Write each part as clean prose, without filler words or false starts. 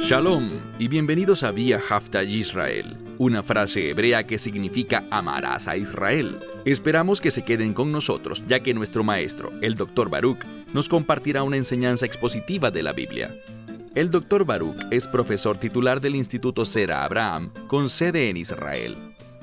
Shalom y bienvenidos a Vía Hafta Yisrael, una frase hebrea que significa amarás a Israel. Esperamos que se queden con nosotros, ya que nuestro maestro, el Dr. Baruch, nos compartirá una enseñanza expositiva de la Biblia. El Dr. Baruch es profesor titular del Instituto Sera Abraham, con sede en Israel.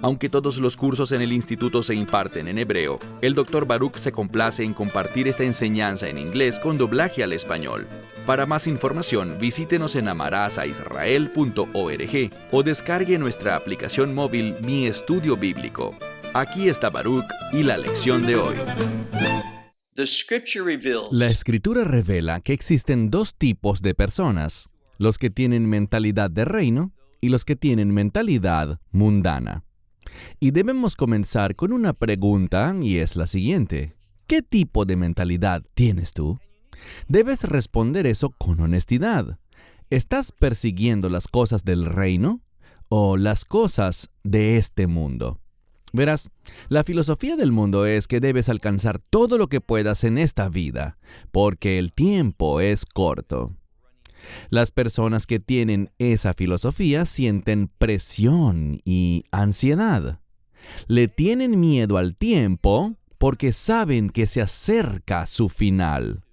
Aunque todos los cursos en el instituto se imparten en hebreo, el Dr. Baruch se complace en compartir esta enseñanza en inglés con doblaje al español. Para más información, visítenos en amarasaisrael.org o descargue nuestra aplicación móvil Mi Estudio Bíblico. Aquí está Baruch y la lección de hoy. La Escritura revela que existen dos tipos de personas, los que tienen mentalidad de reino y los que tienen mentalidad mundana. Y debemos comenzar con una pregunta, y es la siguiente: ¿qué tipo de mentalidad tienes tú? Debes responder eso con honestidad. ¿Estás persiguiendo las cosas del reino o las cosas de este mundo? Verás, la filosofía del mundo es que debes alcanzar todo lo que puedas en esta vida, porque el tiempo es corto. Las personas que tienen esa filosofía sienten presión y ansiedad. Le tienen miedo al tiempo porque saben que se acerca su final.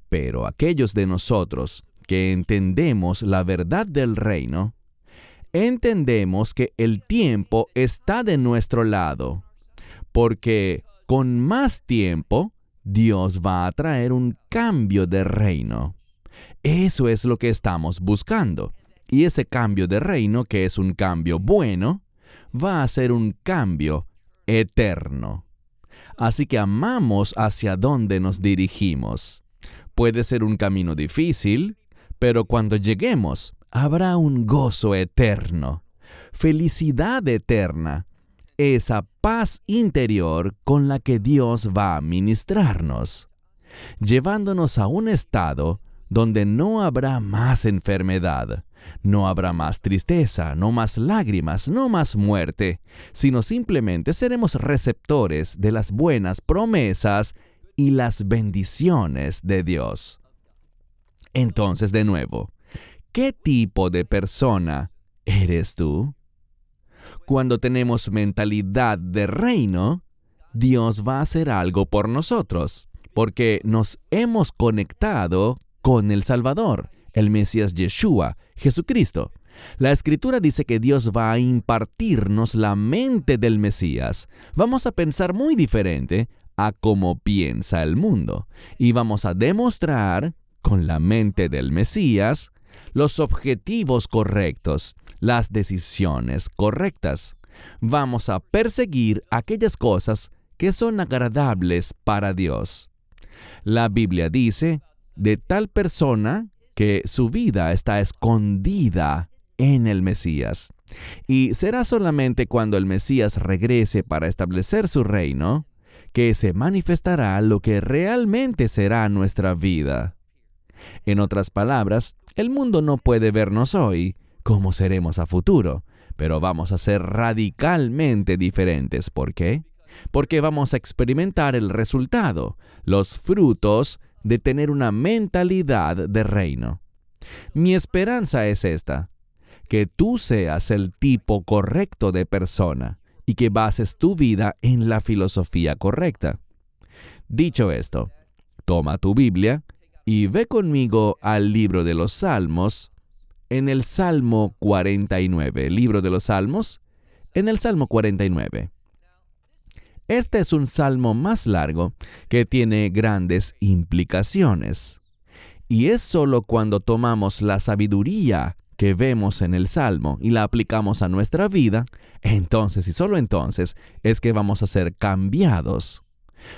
Pero aquellos de nosotros que entendemos la verdad del reino, entendemos que el tiempo está de nuestro lado, porque con más tiempo Dios va a traer un cambio de reino. Eso es lo que estamos buscando. Y ese cambio de reino, que es un cambio bueno, va a ser un cambio eterno. Así que amamos hacia dónde nos dirigimos. Puede ser un camino difícil, pero cuando lleguemos, habrá un gozo eterno, felicidad eterna, esa paz interior con la que Dios va a ministrarnos, llevándonos a un estado donde no habrá más enfermedad, no habrá más tristeza, no más lágrimas, no más muerte, sino simplemente seremos receptores de las buenas promesas y las bendiciones de Dios. Entonces, de nuevo, ¿qué tipo de persona eres tú? Cuando tenemos mentalidad de reino, Dios va a hacer algo por nosotros, porque nos hemos conectado con el Salvador, el Mesías Yeshua, Jesucristo. La Escritura dice que Dios va a impartirnos la mente del Mesías. Vamos a pensar muy diferente a cómo piensa el mundo, y vamos a demostrar con la mente del Mesías los objetivos correctos, las decisiones correctas. Vamos a perseguir aquellas cosas que son agradables para Dios. La Biblia dice de tal persona que su vida está escondida en el Mesías. Y será solamente cuando el Mesías regrese para establecer su reino que se manifestará lo que realmente será nuestra vida. En otras palabras, el mundo no puede vernos hoy como seremos a futuro, pero vamos a ser radicalmente diferentes. ¿Por qué? Porque vamos a experimentar el resultado, los frutos de tener una mentalidad de reino. Mi esperanza es esta: que tú seas el tipo correcto de persona y que bases tu vida en la filosofía correcta. Dicho esto, toma tu Biblia y ve conmigo al libro de los Salmos, en el Salmo 49. Libro de los Salmos, en el Salmo 49. Este es un salmo más largo que tiene grandes implicaciones. Y es solo cuando tomamos la sabiduría que vemos en el salmo y la aplicamos a nuestra vida, entonces y solo entonces es que vamos a ser cambiados.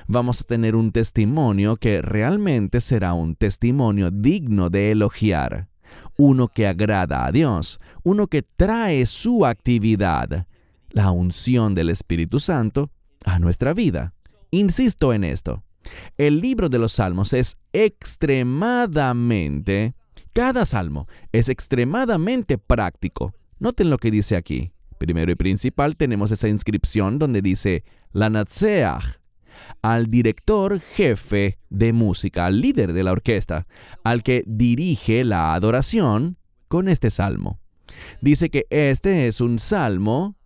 Vamos a tener un testimonio que realmente será un testimonio digno de elogiar, uno que agrada a Dios, uno que trae su actividad, la unción del Espíritu Santo, a nuestra vida. Insisto en esto. El libro de los Salmos es cada salmo es extremadamente práctico. Noten lo que dice aquí. Primero y principal tenemos esa inscripción donde dice la Natseach. al director jefe de música, al líder de la orquesta, al que dirige la adoración con este salmo. Dice que este es un salmo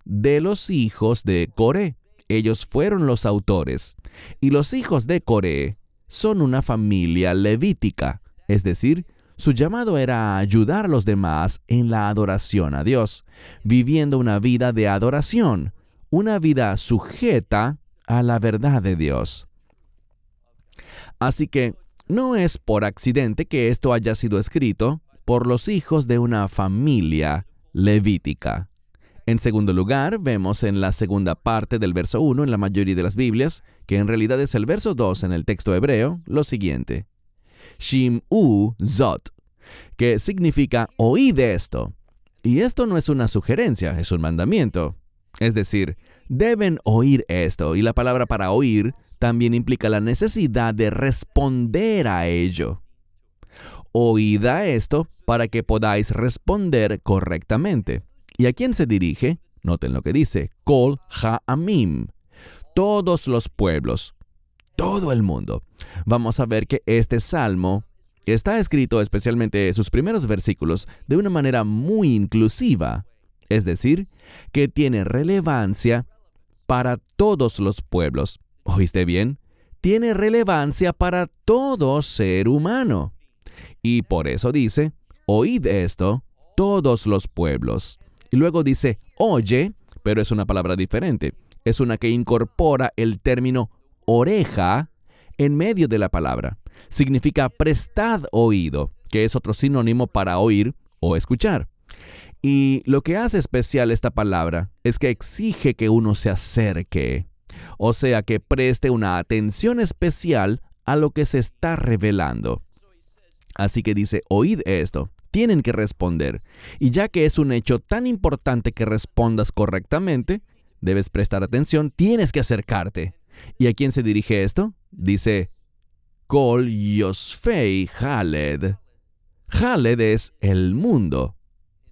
de los hijos de Coré. Ellos fueron los autores. Y los hijos de Coré son una familia levítica, es decir, su llamado era ayudar a los demás en la adoración a Dios, viviendo una vida de adoración, una vida sujeta a la verdad de Dios. Así que no es por accidente que esto haya sido escrito por los hijos de una familia levítica. En segundo lugar, vemos en la segunda parte del verso 1 en la mayoría de las Biblias, que en realidad es el verso 2 en el texto hebreo, lo siguiente: Shim'u Zot, que significa oíd esto. Y esto no es una sugerencia, es un mandamiento. Es decir, deben oír esto, y la palabra para oír también implica la necesidad de responder a ello. Oíd a esto para que podáis responder correctamente. ¿Y a quién se dirige? Noten lo que dice: Kol ha'amim, todos los pueblos, todo el mundo. Vamos a ver que este salmo está escrito, especialmente sus primeros versículos, de una manera muy inclusiva, es decir, que tiene relevancia para todos los pueblos. ¿Oíste bien? Tiene relevancia para todo ser humano. Y por eso dice: oíd esto, todos los pueblos. Y luego dice: oye, pero es una palabra diferente. Es una que incorpora el término oreja en medio de la palabra. Significa prestad oído, que es otro sinónimo para oír o escuchar. Y lo que hace especial esta palabra es que exige que uno se acerque, o sea, que preste una atención especial a lo que se está revelando. Así que dice: oíd esto, tienen que responder. Y ya que es un hecho tan importante que respondas correctamente, debes prestar atención, tienes que acercarte. ¿Y a quién se dirige esto? Dice: Kol Yosfei Jaled. Jaled es el mundo,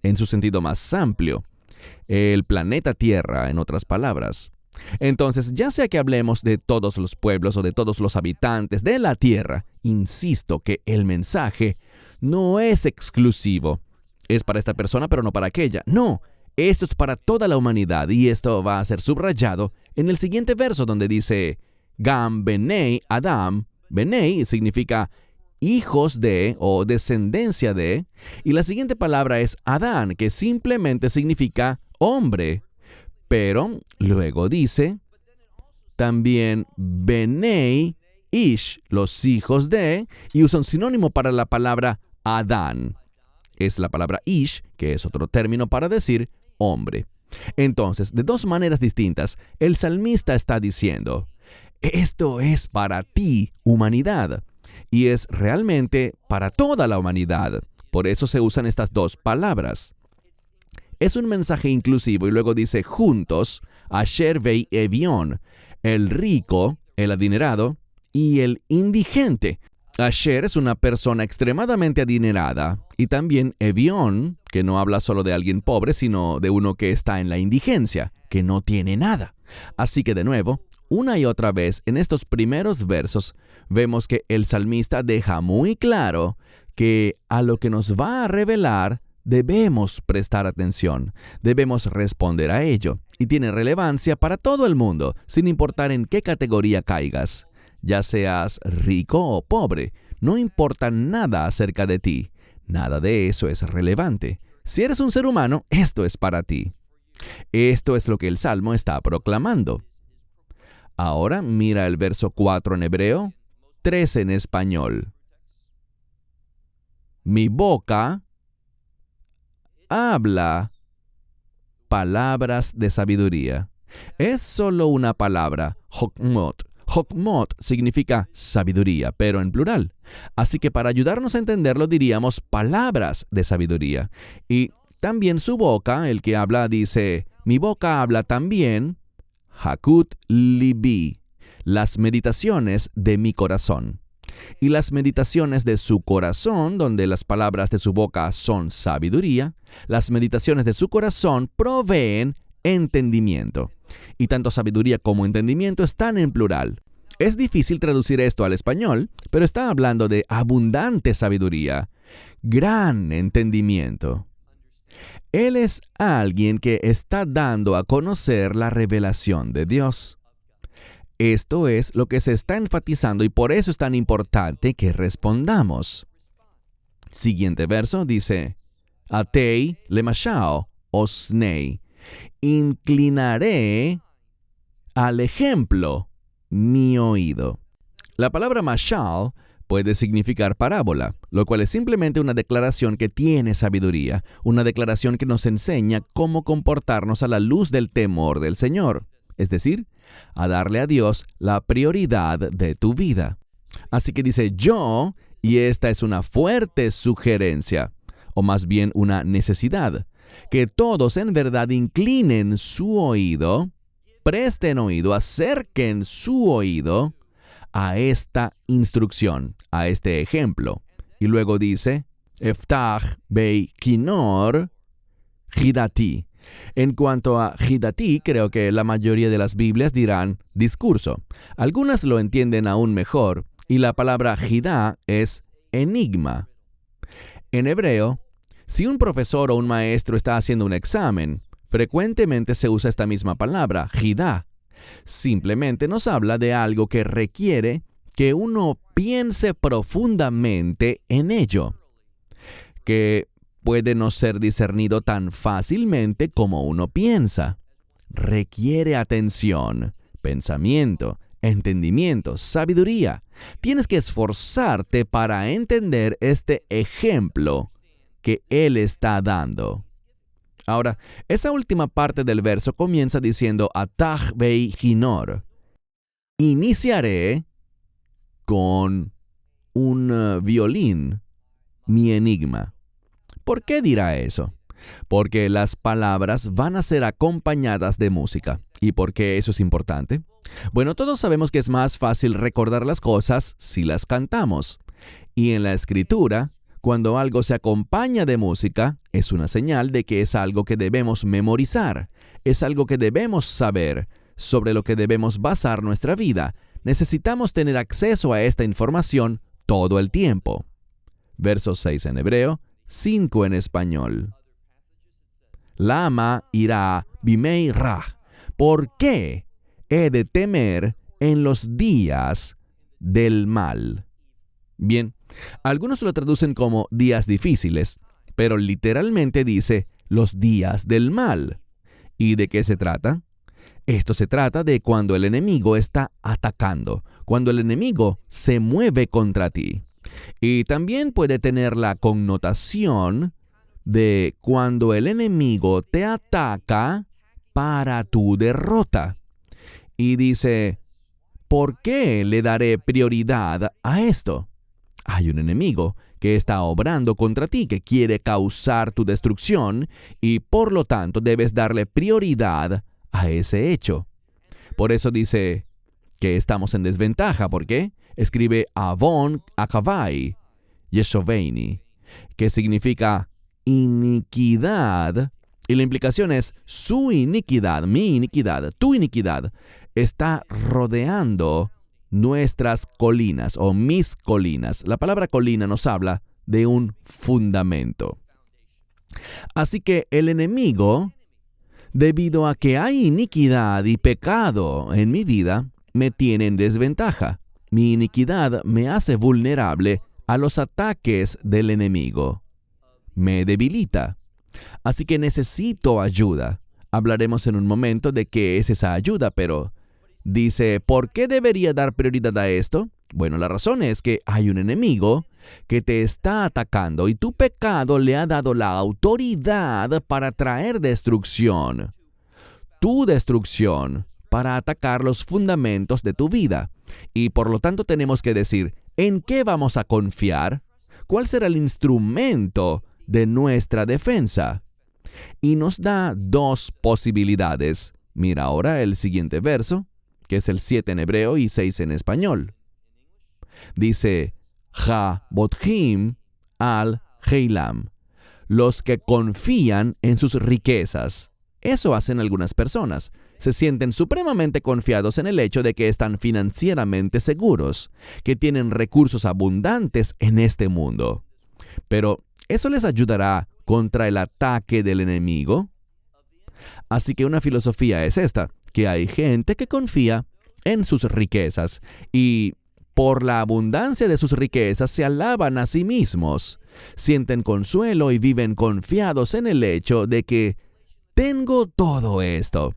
en su sentido más amplio. El planeta Tierra, en otras palabras. Entonces, ya sea que hablemos de todos los pueblos o de todos los habitantes de la Tierra, insisto que el mensaje no es exclusivo. Es para esta persona, pero no para aquella. No, esto es para toda la humanidad, y esto va a ser subrayado en el siguiente verso donde dice: Gam Benei Adam. Benei significa hijos de o descendencia de, y la siguiente palabra es Adán, que simplemente significa hombre. Pero luego dice también Benei Ish, los hijos de, y usa un sinónimo para la palabra Adán. Es la palabra Ish, que es otro término para decir hombre. Entonces, de dos maneras distintas, el salmista está diciendo: esto es para ti, humanidad, y es realmente para toda la humanidad. Por eso se usan estas dos palabras. Es un mensaje inclusivo, y luego dice juntos: Asher vei Evión, el rico, el adinerado, y el indigente. Asher es una persona extremadamente adinerada, y también Evión, que no habla solo de alguien pobre, sino de uno que está en la indigencia, que no tiene nada. Así que de nuevo, una y otra vez en estos primeros versos, vemos que el salmista deja muy claro que a lo que nos va a revelar debemos prestar atención, debemos responder a ello, y tiene relevancia para todo el mundo, sin importar en qué categoría caigas. Ya seas rico o pobre, no importa nada acerca de ti. Nada de eso es relevante. Si eres un ser humano, esto es para ti. Esto es lo que el Salmo está proclamando. Ahora mira el verso 4 en hebreo, 3 en español. Mi boca habla palabras de sabiduría. Es solo una palabra, hokmot. Hokmot significa sabiduría, pero en plural. Así que para ayudarnos a entenderlo diríamos palabras de sabiduría. Y también su boca, el que habla, dice: mi boca habla también, Hakut libi, las meditaciones de mi corazón. Y las meditaciones de su corazón, donde las palabras de su boca son sabiduría, las meditaciones de su corazón proveen entendimiento. Y tanto sabiduría como entendimiento están en plural. Es difícil traducir esto al español, pero está hablando de abundante sabiduría, gran entendimiento. Él es alguien que está dando a conocer la revelación de Dios. Esto es lo que se está enfatizando y por eso es tan importante que respondamos. Siguiente verso dice, Atei lemashao osnei, inclinaré al ejemplo mi oído. La palabra mashal puede significar parábola, lo cual es simplemente una declaración que tiene sabiduría, una declaración que nos enseña cómo comportarnos a la luz del temor del Señor, es decir, a darle a Dios la prioridad de tu vida. Así que dice yo, y esta es una fuerte sugerencia, o más bien una necesidad, que todos en verdad inclinen su oído, presten oído, acerquen su oído a esta instrucción, a este ejemplo. Y luego dice, Eftach bei kinor hidati. En cuanto a hidati, creo que la mayoría de las Biblias dirán discurso. Algunas lo entienden aún mejor, y la palabra hidá es enigma. En hebreo, si un profesor o un maestro está haciendo un examen, frecuentemente se usa esta misma palabra, hidá. Simplemente nos habla de algo que requiere que uno piense profundamente en ello, que puede no ser discernido tan fácilmente como uno piensa. Requiere atención, pensamiento, entendimiento, sabiduría. Tienes que esforzarte para entender este ejemplo que Él está dando. Ahora, esa última parte del verso comienza diciendo Atach bei hinor. Iniciaré con un violín mi enigma. ¿Por qué dirá eso? Porque las palabras van a ser acompañadas de música. ¿Y por qué eso es importante? Bueno, todos sabemos que es más fácil recordar las cosas si las cantamos. Y en la Escritura, cuando algo se acompaña de música, es una señal de que es algo que debemos memorizar, es algo que debemos saber, sobre lo que debemos basar nuestra vida. Necesitamos tener acceso a esta información todo el tiempo. Verso 6 en hebreo, 5 en español. Lama irá bimei rah. ¿Por qué he de temer en los días del mal? Bien, algunos lo traducen como días difíciles, pero literalmente dice los días del mal. ¿Y de qué se trata? Esto se trata de cuando el enemigo está atacando, cuando el enemigo se mueve contra ti. Y también puede tener la connotación de cuando el enemigo te ataca para tu derrota. Y dice, ¿por qué le daré prioridad a esto? Hay un enemigo que está obrando contra ti, que quiere causar tu destrucción, y por lo tanto debes darle prioridad a ese hecho. Por eso dice que estamos en desventaja. ¿Por qué? Escribe Avon Akavai Yeshoveini, que significa iniquidad, y la implicación es su iniquidad, mi iniquidad, tu iniquidad, está rodeando nuestras colinas o mis colinas. La palabra colina nos habla de un fundamento. Así que el enemigo, debido a que hay iniquidad y pecado en mi vida, me tiene en desventaja. Mi iniquidad me hace vulnerable a los ataques del enemigo. Me debilita. Así que necesito ayuda. Hablaremos en un momento de qué es esa ayuda, pero dice, ¿por qué debería dar prioridad a esto? Bueno, la razón es que hay un enemigo que te está atacando y tu pecado le ha dado la autoridad para traer destrucción. Tu destrucción para atacar los fundamentos de tu vida. Y por lo tanto tenemos que decir, ¿en qué vamos a confiar? ¿Cuál será el instrumento de nuestra defensa? Y nos da dos posibilidades. Mira ahora el siguiente verso, que es el 7 en hebreo y 6 en español. Dice, Ha bothim al heilam, los que confían en sus riquezas. Eso hacen algunas personas. Se sienten supremamente confiados en el hecho de que están financieramente seguros, que tienen recursos abundantes en este mundo. Pero, ¿eso les ayudará contra el ataque del enemigo? Así que una filosofía es esta, que hay gente que confía en sus riquezas y por la abundancia de sus riquezas se alaban a sí mismos, sienten consuelo y viven confiados en el hecho de que tengo todo esto.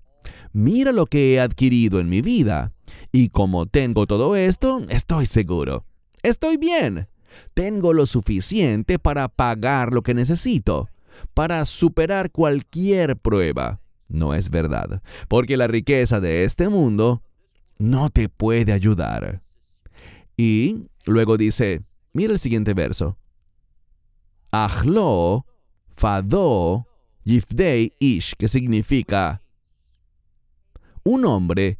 Mira lo que he adquirido en mi vida. Y como tengo todo esto, estoy seguro. Estoy bien. Tengo lo suficiente para pagar lo que necesito, para superar cualquier prueba. No es verdad, porque la riqueza de este mundo no te puede ayudar. Y luego dice, mira el siguiente verso. Achlo, fado, Yifdei Ish, que significa, un hombre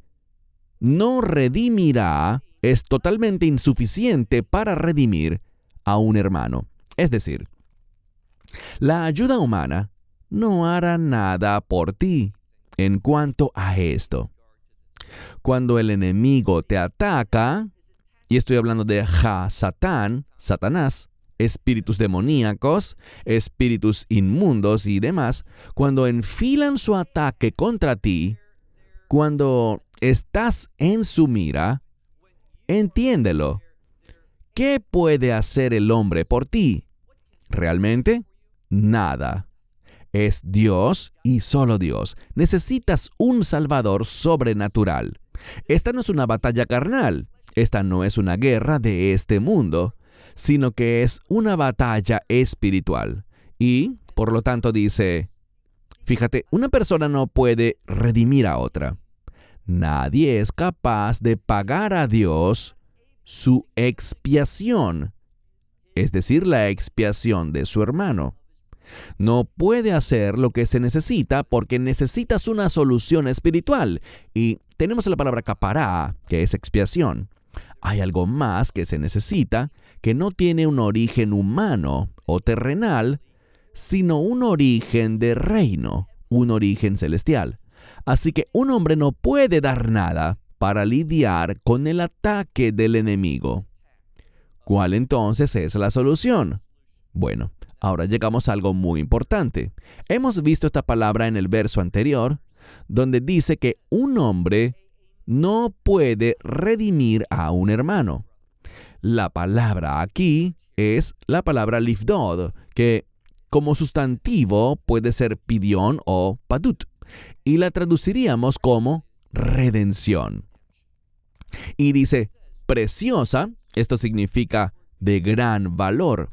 no redimirá, es totalmente insuficiente para redimir a un hermano. Es decir, la ayuda humana no hará nada por ti en cuanto a esto. Cuando el enemigo te ataca, y estoy hablando de Satán, Satanás, espíritus demoníacos, espíritus inmundos y demás, cuando enfilan su ataque contra ti, cuando estás en su mira, entiéndelo. ¿Qué puede hacer el hombre por ti? ¿Realmente? Nada. Es Dios y solo Dios. Necesitas un Salvador sobrenatural. Esta no es una batalla carnal. Esta no es una guerra de este mundo, sino que es una batalla espiritual. Y, por lo tanto, dice, fíjate, una persona no puede redimir a otra. Nadie es capaz de pagar a Dios su expiación, es decir, la expiación de su hermano. No puede hacer lo que se necesita porque necesitas una solución espiritual. Y tenemos la palabra capará, que es expiación. Hay algo más que se necesita, que no tiene un origen humano o terrenal, sino un origen de reino, un origen celestial. Así que un hombre no puede dar nada para lidiar con el ataque del enemigo. ¿Cuál entonces es la solución? Bueno, ahora llegamos a algo muy importante. Hemos visto esta palabra en el verso anterior, donde dice que un hombre no puede redimir a un hermano. La palabra aquí es la palabra lifdod, que como sustantivo puede ser pidión o padut, y la traduciríamos como redención. Y dice, preciosa, esto significa de gran valor,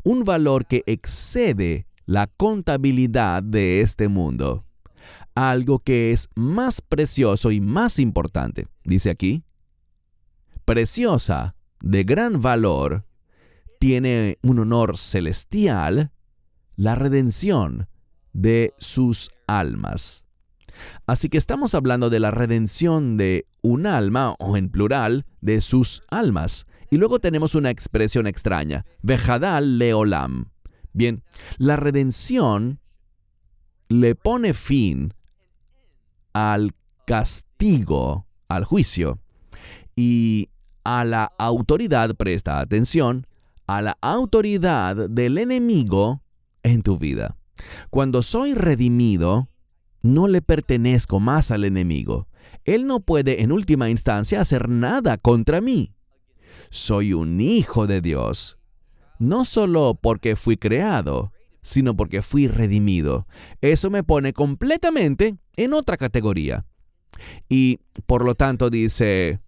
un valor que excede la contabilidad de este mundo. Algo que es más precioso y más importante. Dice aquí, preciosa, de gran valor, tiene un honor celestial, la redención de sus almas. Así que estamos hablando de la redención de un alma, o en plural, de sus almas. Y luego tenemos una expresión extraña, vejadal leolam. Bien, la redención le pone fin al castigo, al juicio, y a la autoridad, presta atención, a la autoridad del enemigo en tu vida. Cuando soy redimido, no le pertenezco más al enemigo. Él no puede en última instancia hacer nada contra mí. Soy un hijo de Dios, no solo porque fui creado, sino porque fui redimido. Eso me pone completamente en otra categoría. Y por lo tanto dice,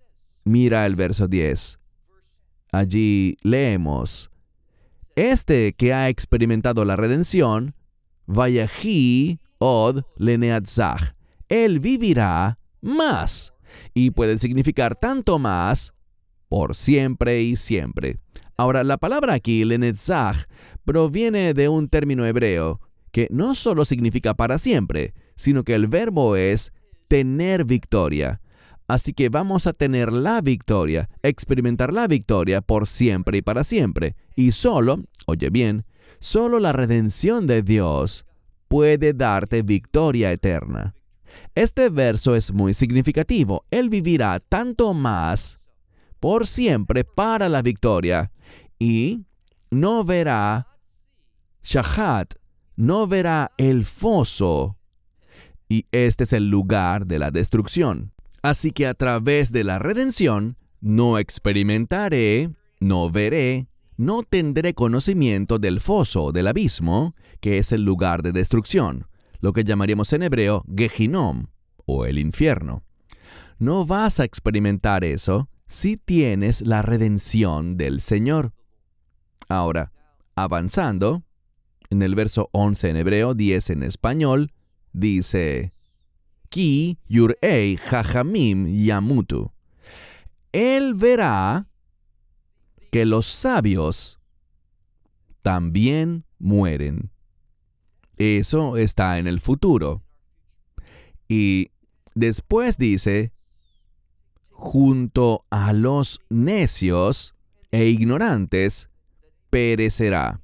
mira el verso 10. Allí leemos, este que ha experimentado la redención, vayahi od leneatzach, él vivirá más. Y puede significar tanto más por siempre y siempre. Ahora, la palabra aquí, lenetzach, proviene de un término hebreo que no solo significa para siempre, sino que el verbo es tener victoria. Así que vamos a tener la victoria, experimentar la victoria por siempre y para siempre. Y solo, oye bien, solo la redención de Dios puede darte victoria eterna. Este verso es muy significativo. Él vivirá tanto más por siempre para la victoria y no verá Shahat, no verá el foso. Y este es el lugar de la destrucción. Así que a través de la redención, no experimentaré, no veré, no tendré conocimiento del foso, del abismo, que es el lugar de destrucción, lo que llamaríamos en hebreo Gehinom, o el infierno. No vas a experimentar eso si tienes la redención del Señor. Ahora, avanzando, en el verso 11 en hebreo, 10 en español, dice, Ki yurei jajamim yamutu. Él verá que los sabios también mueren. Eso está en el futuro. Y después dice, junto a los necios e ignorantes perecerá.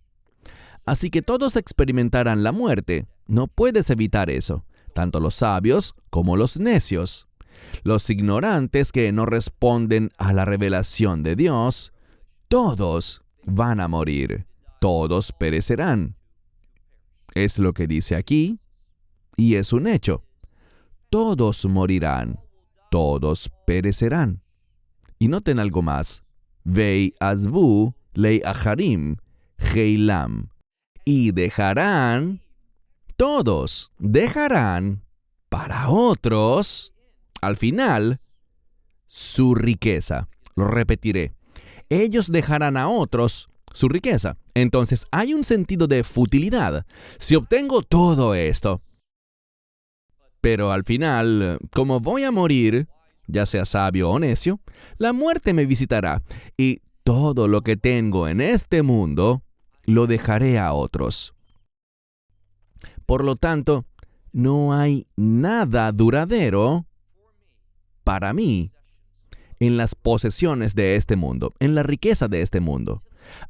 Así que todos experimentarán la muerte. No puedes evitar eso, tanto los sabios como los necios. Los ignorantes que no responden a la revelación de Dios, todos van a morir, todos perecerán. Es lo que dice aquí, y es un hecho. Todos morirán, todos perecerán. Y noten algo más. Vei azvu lei acharim heilam. Y dejarán, todos dejarán para otros, al final, su riqueza. Lo repetiré. Ellos dejarán a otros su riqueza. Entonces hay un sentido de futilidad. Si obtengo todo esto, pero al final, como voy a morir, ya sea sabio o necio, la muerte me visitará y todo lo que tengo en este mundo lo dejaré a otros. Por lo tanto, no hay nada duradero para mí en las posesiones de este mundo, en la riqueza de este mundo.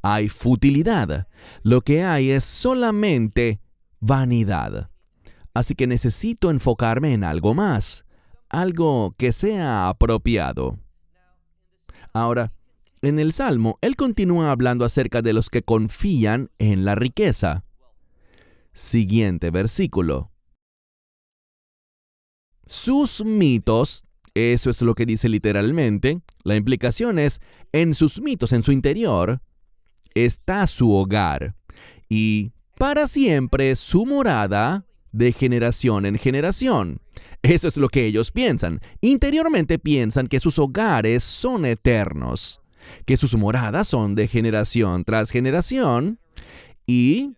Hay futilidad. Lo que hay es solamente vanidad. Así que necesito enfocarme en algo más, algo que sea apropiado. Ahora, en el Salmo, él continúa hablando acerca de los que confían en la riqueza. Siguiente versículo. Sus mitos, eso es lo que dice literalmente, la implicación es, en sus mitos, en su interior, está su hogar, y para siempre su morada de generación en generación. Eso es lo que ellos piensan. Interiormente piensan que sus hogares son eternos, que sus moradas son de generación tras generación, y,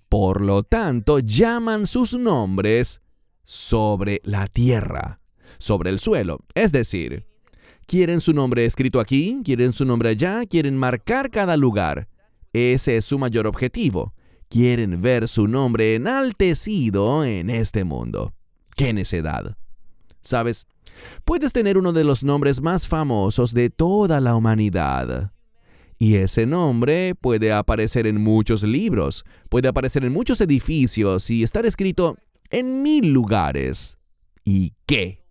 por lo tanto, llaman sus nombres sobre la tierra, sobre el suelo. Es decir, quieren su nombre escrito aquí, quieren su nombre allá, quieren marcar cada lugar. Ese es su mayor objetivo. Quieren ver su nombre enaltecido en este mundo. ¡Qué necedad! ¿Sabes? Puedes tener uno de los nombres más famosos de toda la humanidad. Y ese nombre puede aparecer en muchos libros, puede aparecer en muchos edificios y estar escrito en 1000 lugares. ¿Y qué?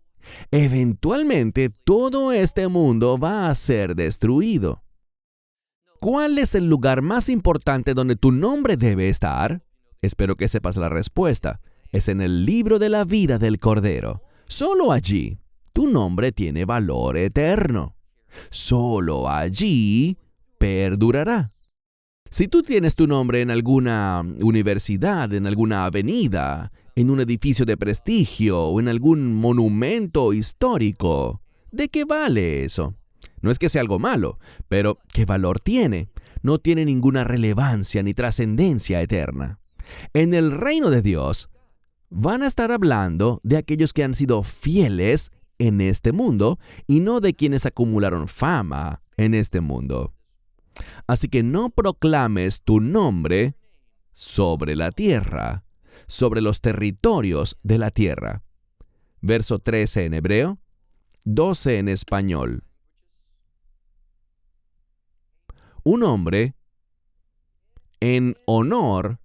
Eventualmente todo este mundo va a ser destruido. ¿Cuál es el lugar más importante donde tu nombre debe estar? Espero que sepas la respuesta. Es en el libro de la vida del Cordero. Solo allí, tu nombre tiene valor eterno. Solo allí perdurará. Si tú tienes tu nombre en alguna universidad, en alguna avenida, en un edificio de prestigio o en algún monumento histórico, ¿de qué vale eso? No es que sea algo malo, pero ¿qué valor tiene? No tiene ninguna relevancia ni trascendencia eterna. En el reino de Dios, van a estar hablando de aquellos que han sido fieles en este mundo y no de quienes acumularon fama en este mundo. Así que no proclames tu nombre sobre la tierra, sobre los territorios de la tierra. Verso 13 en hebreo, 12 en español. Un hombre, en honor,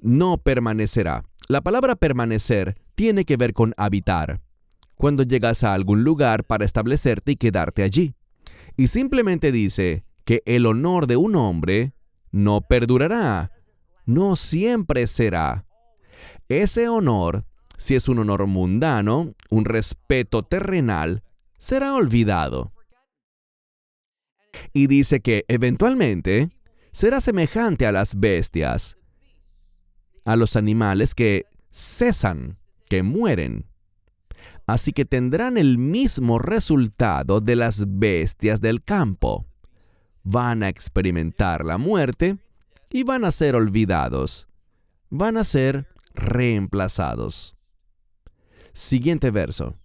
no permanecerá. La palabra permanecer tiene que ver con habitar. Cuando llegas a algún lugar para establecerte y quedarte allí. Y simplemente dice que el honor de un hombre no perdurará, no siempre será. Ese honor, si es un honor mundano, un respeto terrenal, será olvidado. Y dice que eventualmente será semejante a las bestias, a los animales que cesan, que mueren. Así que tendrán el mismo resultado de las bestias del campo. Van a experimentar la muerte y van a ser olvidados. Van a ser reemplazados. Siguiente verso.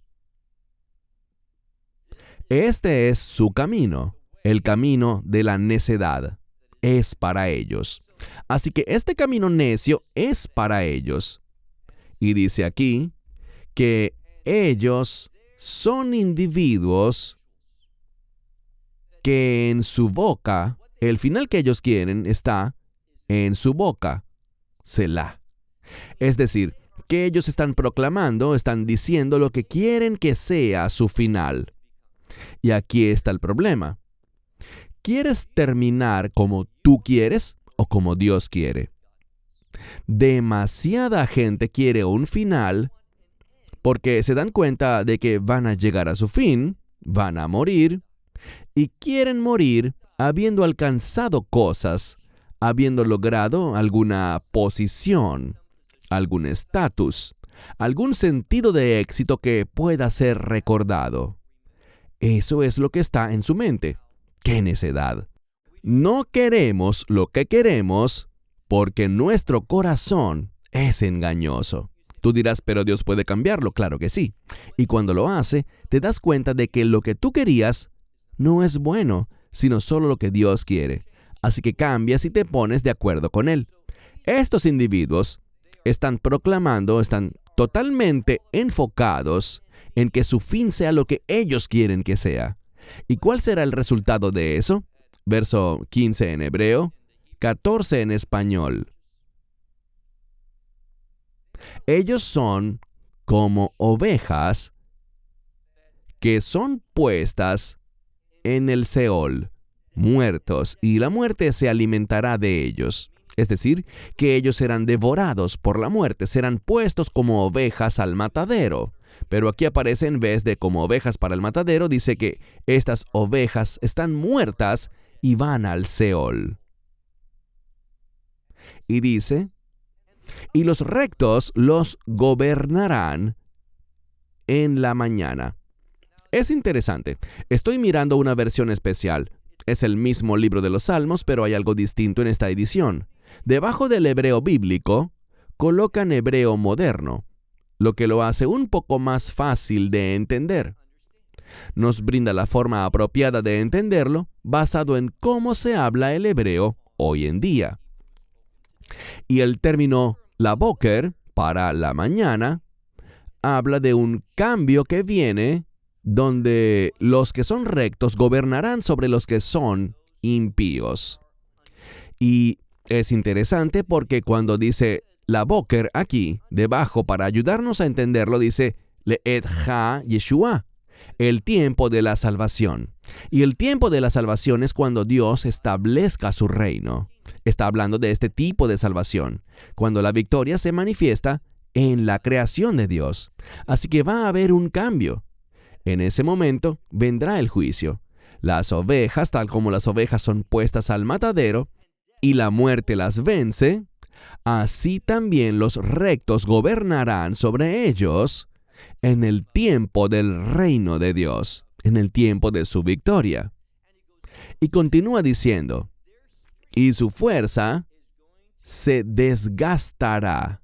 Este es su camino, el camino de la necedad. Es para ellos. Así que este camino necio es para ellos. Y dice aquí que ellos son individuos que en su boca, el final que ellos quieren está en su boca, Selah. Es decir, que ellos están proclamando, están diciendo lo que quieren que sea su final. Y aquí está el problema. ¿Quieres terminar como tú quieres o como Dios quiere? Demasiada gente quiere un final porque se dan cuenta de que van a llegar a su fin, van a morir, y quieren morir habiendo alcanzado cosas, habiendo logrado alguna posición, algún estatus, algún sentido de éxito que pueda ser recordado. Eso es lo que está en su mente. ¡Qué necedad! No queremos lo que queremos porque nuestro corazón es engañoso. Tú dirás, pero Dios puede cambiarlo. Claro que sí. Y cuando lo hace, te das cuenta de que lo que tú querías no es bueno, sino solo lo que Dios quiere. Así que cambias y te pones de acuerdo con Él. Estos individuos están proclamando, están totalmente enfocados en que su fin sea lo que ellos quieren que sea. ¿Y cuál será el resultado de eso? Verso 15 en hebreo, 14 en español. Ellos son como ovejas que son puestas en el Seol, muertos, y la muerte se alimentará de ellos. Es decir, que ellos serán devorados por la muerte, serán puestos como ovejas al matadero. Pero aquí aparece, en vez de como ovejas para el matadero, dice que estas ovejas están muertas y van al Seol. Y dice, y los rectos los gobernarán en la mañana. Es interesante. Estoy mirando una versión especial. Es el mismo libro de los Salmos, pero hay algo distinto en esta edición. Debajo del hebreo bíblico, colocan hebreo moderno, lo que lo hace un poco más fácil de entender. Nos brinda la forma apropiada de entenderlo basado en cómo se habla el hebreo hoy en día. Y el término la boker, para la mañana, habla de un cambio que viene donde los que son rectos gobernarán sobre los que son impíos. Y es interesante porque cuando dice la boker aquí, debajo, para ayudarnos a entenderlo, dice le'et ha Yeshua, el tiempo de la salvación. Y el tiempo de la salvación es cuando Dios establezca su reino. Está hablando de este tipo de salvación, cuando la victoria se manifiesta en la creación de Dios. Así que va a haber un cambio. En ese momento vendrá el juicio. Las ovejas, tal como las ovejas son puestas al matadero, y la muerte las vence, así también los rectos gobernarán sobre ellos en el tiempo del reino de Dios, en el tiempo de su victoria. Y continúa diciendo, y su fuerza se desgastará.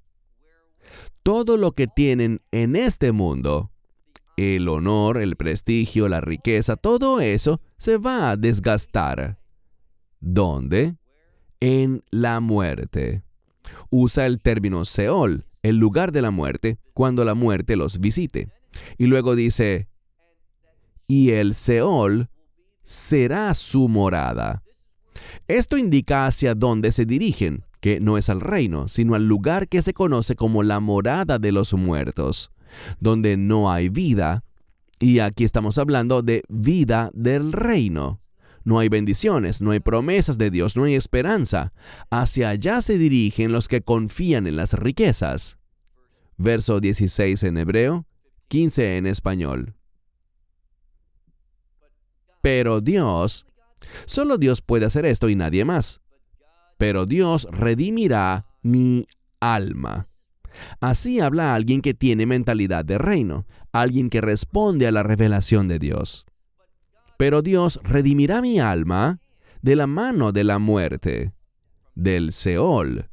Todo lo que tienen en este mundo, el honor, el prestigio, la riqueza, todo eso se va a desgastar. ¿Dónde? En la muerte. Usa el término Seol, el lugar de la muerte, cuando la muerte los visite. Y luego dice, y el Seol será su morada. Esto indica hacia dónde se dirigen. que no es al reino, sino al lugar que se conoce como la morada de los muertos, donde no hay vida. Y aquí estamos hablando de vida del reino. No hay bendiciones, no hay promesas de Dios, no hay esperanza. Hacia allá se dirigen los que confían en las riquezas. Verso 16 en hebreo, 15 en español. Pero Dios, solo Dios puede hacer esto y nadie más. Pero Dios redimirá mi alma. Así habla alguien que tiene mentalidad de reino, alguien que responde a la revelación de Dios. Pero Dios redimirá mi alma de la mano de la muerte, del Seol,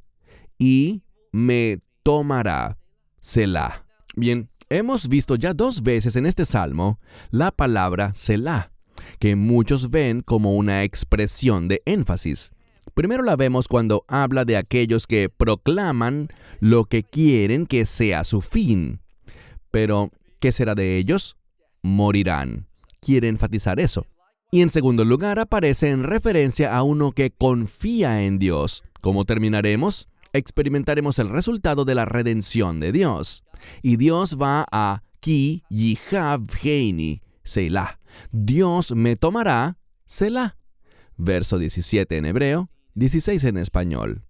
y me tomará. Selah. Bien, hemos visto ya 2 veces en este salmo la palabra Selah, que muchos ven como una expresión de énfasis. Primero la vemos cuando habla de aquellos que proclaman lo que quieren que sea su fin. Pero, ¿qué será de ellos? Morirán. Quiere enfatizar eso. Y en segundo lugar aparece en referencia a uno que confía en Dios. ¿Cómo terminaremos? Experimentaremos el resultado de la redención de Dios. Y Dios va a Ki Yihavheini, Selah. Dios me tomará, Selah. Verso 17 en hebreo, 16 en español.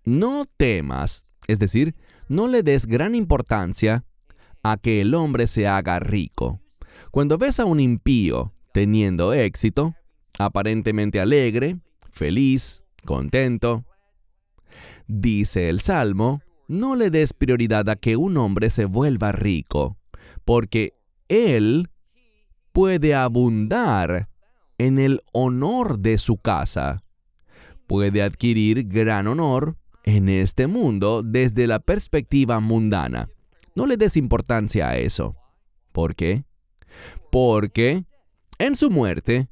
No temas, es decir, no le des gran importancia a que el hombre se haga rico. Cuando ves a un impío teniendo éxito, aparentemente alegre, feliz, contento, dice el Salmo, no le des prioridad a que un hombre se vuelva rico, porque él puede abundar en el honor de su casa. Puede adquirir gran honor en este mundo desde la perspectiva mundana. No le des importancia a eso. ¿Por qué? Porque en su muerte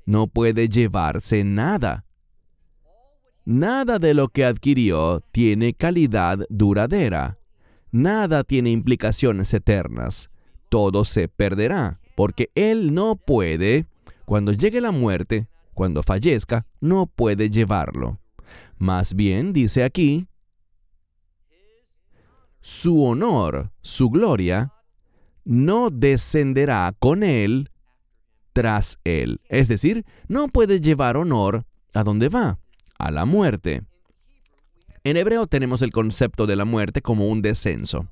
no puede llevarse nada. Nada de lo que adquirió tiene calidad duradera. Nada tiene implicaciones eternas. Todo se perderá, porque él no puede, cuando llegue la muerte, cuando fallezca, no puede llevarlo. Más bien, dice aquí, su honor, su gloria, no descenderá con él tras él. Es decir, no puede llevar honor a donde va, a la muerte. En hebreo tenemos el concepto de la muerte como un descenso.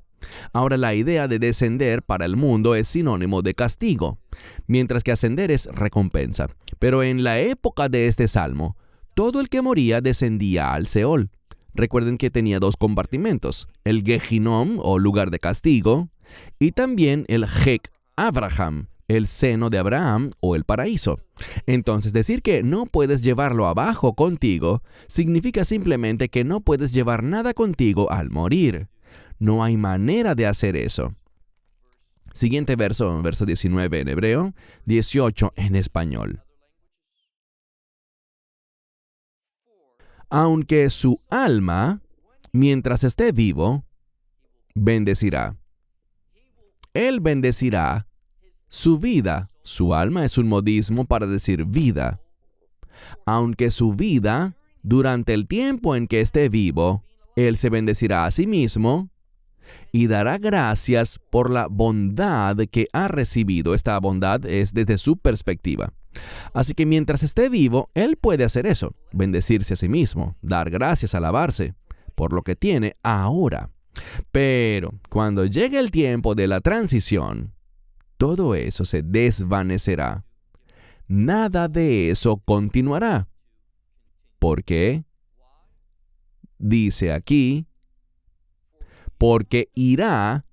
Ahora, la idea de descender para el mundo es sinónimo de castigo, mientras que ascender es recompensa. Pero en la época de este salmo, todo el que moría descendía al Seol. Recuerden que tenía 2 compartimentos, el Gehinom, o lugar de castigo, y también el Hek Abraham, el seno de Abraham, o el paraíso. Entonces, decir que no puedes llevarlo abajo contigo significa simplemente que no puedes llevar nada contigo al morir. No hay manera de hacer eso. Siguiente verso 19 en hebreo, 18 en español. Aunque su alma, mientras esté vivo, bendecirá. Él bendecirá su vida. Su alma es un modismo para decir vida. Aunque su vida, durante el tiempo en que esté vivo, él se bendecirá a sí mismo y dará gracias por la bondad que ha recibido. Esta bondad es desde su perspectiva. Así que mientras esté vivo, él puede hacer eso, bendecirse a sí mismo, dar gracias, alabarse por lo que tiene ahora. Pero cuando llegue el tiempo de la transición, todo eso se desvanecerá. Nada de eso continuará. ¿Por qué? Dice aquí, porque irá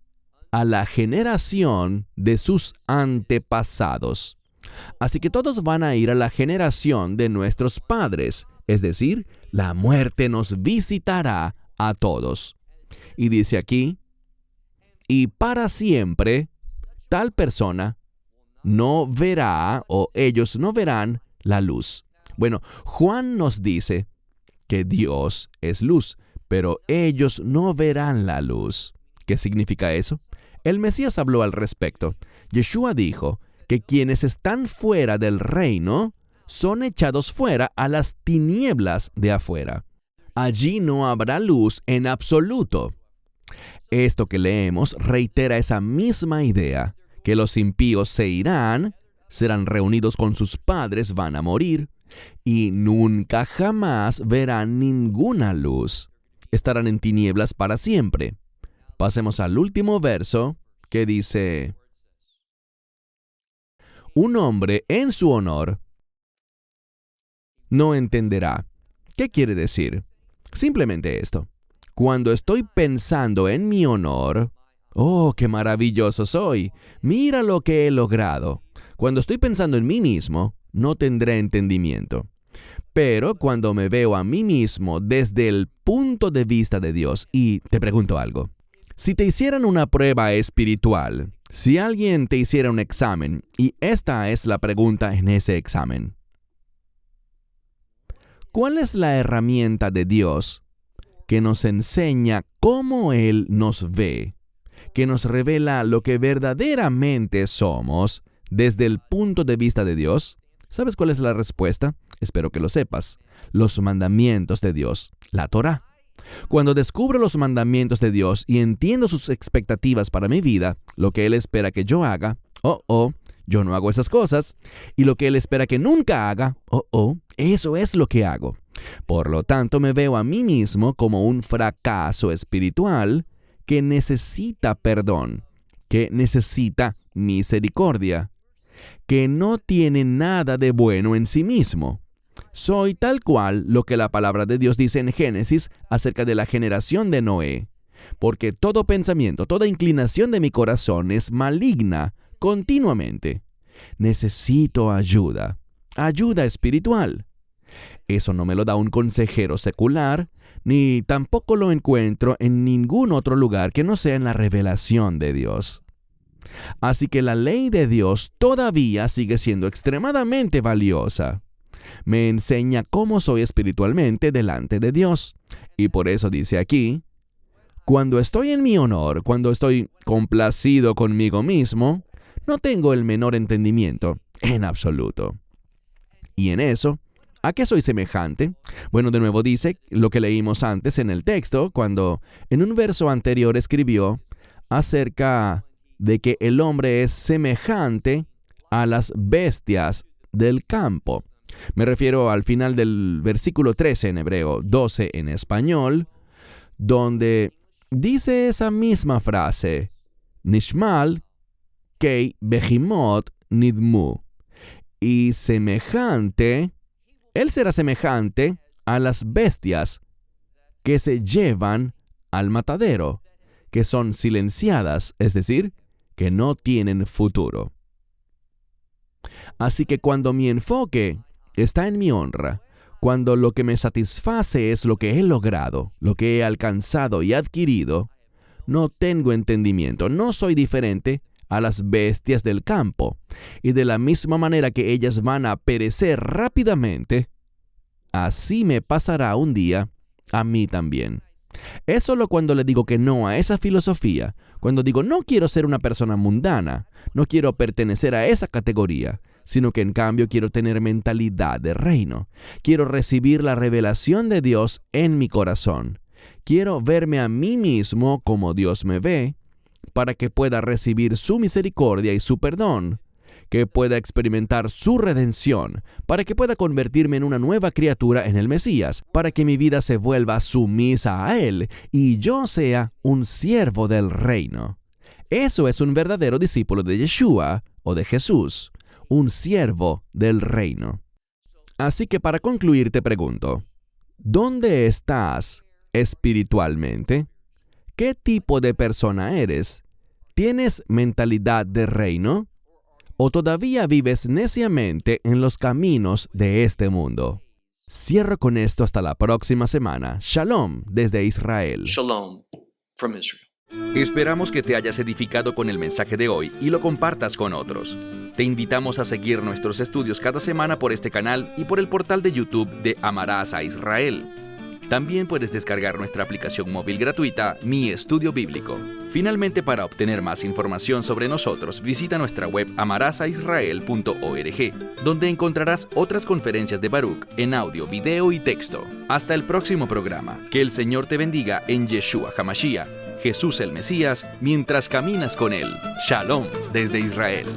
a la generación de sus antepasados. Así que todos van a ir a la generación de nuestros padres, es decir, la muerte nos visitará a todos. Y dice aquí, y para siempre, tal persona no verá, o ellos no verán, la luz. Bueno, Juan nos dice que Dios es luz, pero ellos no verán la luz. ¿Qué significa eso? El Mesías habló al respecto. Yeshua dijo que quienes están fuera del reino son echados fuera a las tinieblas de afuera. Allí no habrá luz en absoluto. Esto que leemos reitera esa misma idea, que los impíos se irán, serán reunidos con sus padres, van a morir, y nunca jamás verán ninguna luz. Estarán en tinieblas para siempre. Pasemos al último verso, que dice: un hombre en su honor no entenderá. ¿Qué quiere decir? Simplemente esto. Cuando estoy pensando en mi honor, ¡oh, qué maravilloso soy! Mira lo que he logrado. Cuando estoy pensando en mí mismo, no tendré entendimiento. Pero cuando me veo a mí mismo desde el punto de vista de Dios, y te pregunto algo. Si te hicieran una prueba espiritual, si alguien te hiciera un examen, y esta es la pregunta en ese examen: ¿cuál es la herramienta de Dios que nos enseña cómo Él nos ve, que nos revela lo que verdaderamente somos desde el punto de vista de Dios? ¿Sabes cuál es la respuesta? Espero que lo sepas. Los mandamientos de Dios, la Torá. Cuando descubro los mandamientos de Dios y entiendo sus expectativas para mi vida, lo que Él espera que yo haga, yo no hago esas cosas, y lo que Él espera que nunca haga, eso es lo que hago. Por lo tanto, me veo a mí mismo como un fracaso espiritual que necesita perdón, que necesita misericordia, que no tiene nada de bueno en sí mismo. Soy tal cual lo que la palabra de Dios dice en Génesis acerca de la generación de Noé, porque todo pensamiento, toda inclinación de mi corazón es maligna continuamente. Necesito ayuda espiritual. Eso no me lo da un consejero secular, ni tampoco lo encuentro en ningún otro lugar que no sea en la revelación de Dios. Así que la ley de Dios todavía sigue siendo extremadamente valiosa. Me enseña cómo soy espiritualmente delante de Dios. Y por eso dice aquí: cuando estoy en mi honor, cuando estoy complacido conmigo mismo, no tengo el menor entendimiento en absoluto. Y en eso, ¿a qué soy semejante? Bueno, de nuevo dice lo que leímos antes en el texto, cuando en un verso anterior escribió acerca de que el hombre es semejante a las bestias del campo. Me refiero al final del versículo 13 en hebreo, 12 en español, donde dice esa misma frase: Nishmal kei behimot nidmu. Y semejante, él será semejante a las bestias que se llevan al matadero, que son silenciadas, es decir, que no tienen futuro. Así que cuando mi enfoque está en mi honra, cuando lo que me satisface es lo que he logrado, lo que he alcanzado y adquirido, no tengo entendimiento, no soy diferente a las bestias del campo. Y de la misma manera que ellas van a perecer rápidamente, así me pasará un día a mí también. Es solo cuando le digo que no a esa filosofía, cuando digo no quiero ser una persona mundana, no quiero pertenecer a esa categoría, sino que en cambio quiero tener mentalidad de reino. Quiero recibir la revelación de Dios en mi corazón. Quiero verme a mí mismo como Dios me ve, para que pueda recibir su misericordia y su perdón, que pueda experimentar su redención, para que pueda convertirme en una nueva criatura en el Mesías, para que mi vida se vuelva sumisa a Él y yo sea un siervo del reino. Eso es un verdadero discípulo de Yeshua o de Jesús, un siervo del reino. Así que para concluir te pregunto, ¿dónde estás espiritualmente? ¿Qué tipo de persona eres? ¿Tienes mentalidad de reino? ¿O todavía vives neciamente en los caminos de este mundo? Cierro con esto hasta la próxima semana. Shalom desde Israel. Shalom from Israel. Esperamos que te hayas edificado con el mensaje de hoy y lo compartas con otros. Te invitamos a seguir nuestros estudios cada semana por este canal y por el portal de YouTube de Amarás a Israel. También puedes descargar nuestra aplicación móvil gratuita Mi Estudio Bíblico. Finalmente, para obtener más información sobre nosotros, visita nuestra web amarasaisrael.org, donde encontrarás otras conferencias de Baruch en audio, video y texto. Hasta el próximo programa. Que el Señor te bendiga en Yeshua HaMashiach, Jesús el Mesías, mientras caminas con Él. Shalom desde Israel.